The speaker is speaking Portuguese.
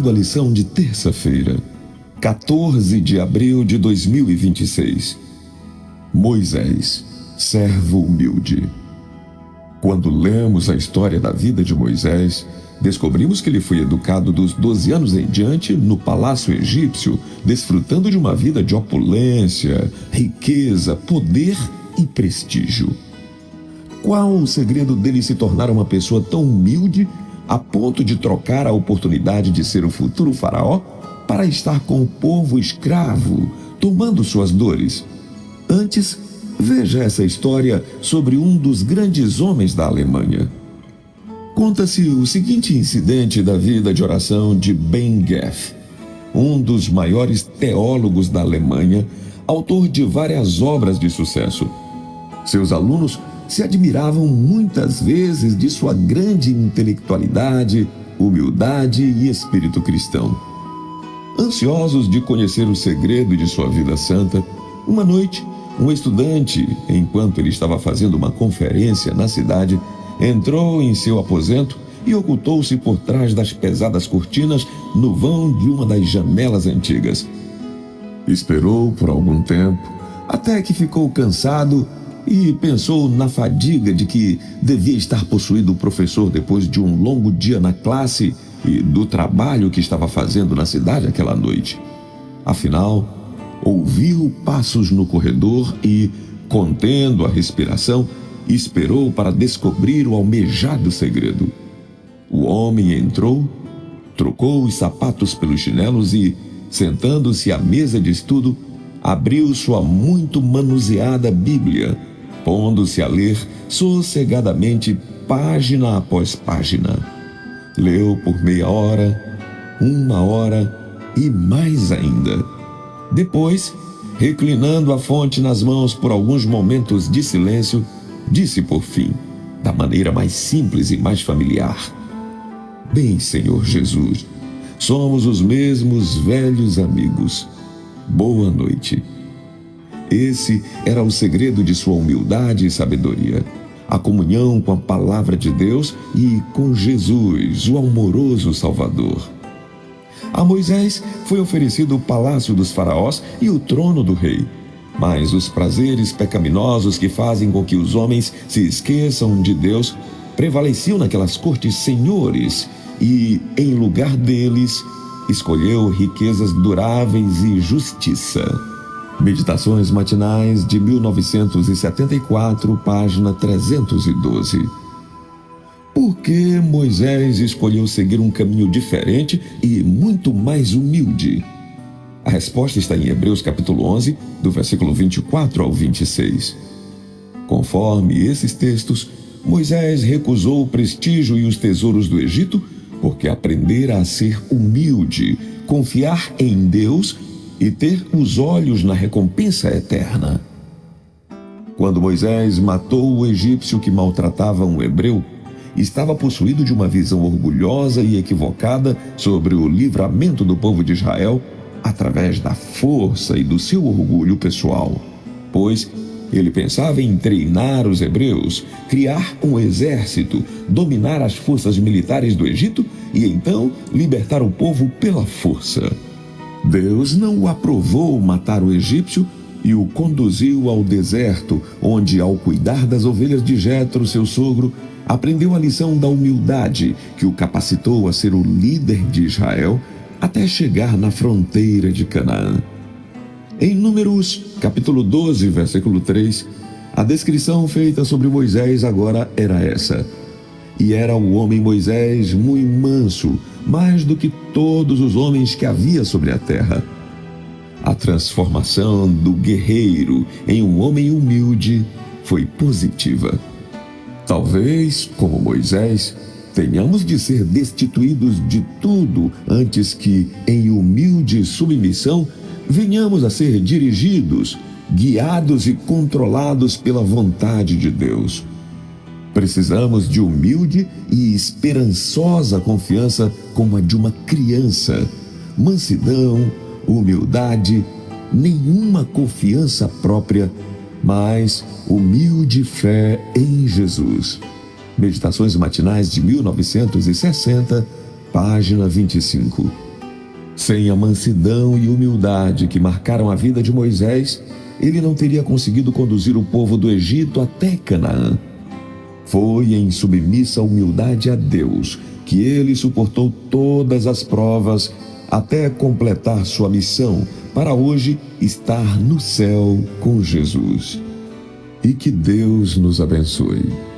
Estudando a lição de terça-feira, 14 de abril de 2026. Moisés, servo humilde. Quando lemos a história da vida de Moisés, descobrimos que ele foi educado dos 12 anos em diante no palácio egípcio, desfrutando de uma vida de opulência, riqueza, poder e prestígio. Qual o segredo dele se tornar uma pessoa tão humilde a ponto de trocar a oportunidade de ser o futuro faraó para estar com o povo escravo, tomando suas dores? Antes, veja essa história sobre um dos grandes homens da Alemanha. Conta-se o seguinte incidente da vida de oração de Ben Geff, um dos maiores teólogos da Alemanha, autor de várias obras de sucesso. Seus alunos se admiravam muitas vezes de sua grande intelectualidade, humildade e espírito cristão. Ansiosos de conhecer o segredo de sua vida santa, uma noite, um estudante, enquanto ele estava fazendo uma conferência na cidade, entrou em seu aposento e ocultou-se por trás das pesadas cortinas no vão de uma das janelas antigas. Esperou por algum tempo, até que ficou cansado e pensou na fadiga de que devia estar possuído o professor depois de um longo dia na classe e do trabalho que estava fazendo na cidade aquela noite. Afinal, ouviu passos no corredor e, contendo a respiração, esperou para descobrir o almejado segredo. O homem entrou, trocou os sapatos pelos chinelos e, sentando-se à mesa de estudo, abriu sua muito manuseada Bíblia, pondo-se a ler sossegadamente página após página. Leu por meia hora, uma hora e mais ainda. Depois, reclinando a fonte nas mãos por alguns momentos de silêncio, disse por fim, da maneira mais simples e mais familiar: Bem, Senhor Jesus, somos os mesmos velhos amigos. Boa noite. Esse era o segredo de sua humildade e sabedoria, a comunhão com a palavra de Deus e com Jesus, o amoroso Salvador. A Moisés foi oferecido o palácio dos faraós e o trono do rei, mas os prazeres pecaminosos que fazem com que os homens se esqueçam de Deus prevaleciam naquelas cortes senhores e, em lugar deles, escolheu riquezas duráveis e justiça. Meditações matinais de 1974, página 312. Por que Moisés escolheu seguir um caminho diferente e muito mais humilde? A resposta está em Hebreus capítulo 11, do versículo 24 ao 26. Conforme esses textos, Moisés recusou o prestígio e os tesouros do Egito porque aprendera a ser humilde, confiar em Deus e ter os olhos na recompensa eterna. Quando Moisés matou o egípcio que maltratava um hebreu, estava possuído de uma visão orgulhosa e equivocada sobre o livramento do povo de Israel através da força e do seu orgulho pessoal, pois ele pensava em treinar os hebreus, criar um exército, dominar as forças militares do Egito e então libertar o povo pela força. Deus não o aprovou matar o egípcio e o conduziu ao deserto, onde, ao cuidar das ovelhas de Jetro, seu sogro, aprendeu a lição da humildade que o capacitou a ser o líder de Israel até chegar na fronteira de Canaã. Em Números, capítulo 12, versículo 3, a descrição feita sobre Moisés agora era essa: E era o homem Moisés muito manso, mais do que todos os homens que havia sobre a terra. A transformação do guerreiro em um homem humilde foi positiva. Talvez, como Moisés, tenhamos de ser destituídos de tudo antes que, em humilde submissão, venhamos a ser dirigidos, guiados e controlados pela vontade de Deus. Precisamos de humilde e esperançosa confiança como a de uma criança, mansidão, humildade, nenhuma confiança própria, mas humilde fé em Jesus. Meditações matinais de 1960, página 25. Sem a mansidão e humildade que marcaram a vida de Moisés, ele não teria conseguido conduzir o povo do Egito até Canaã. Foi em submissa humildade a Deus que ele suportou todas as provas até completar sua missão para hoje estar no céu com Jesus. E que Deus nos abençoe.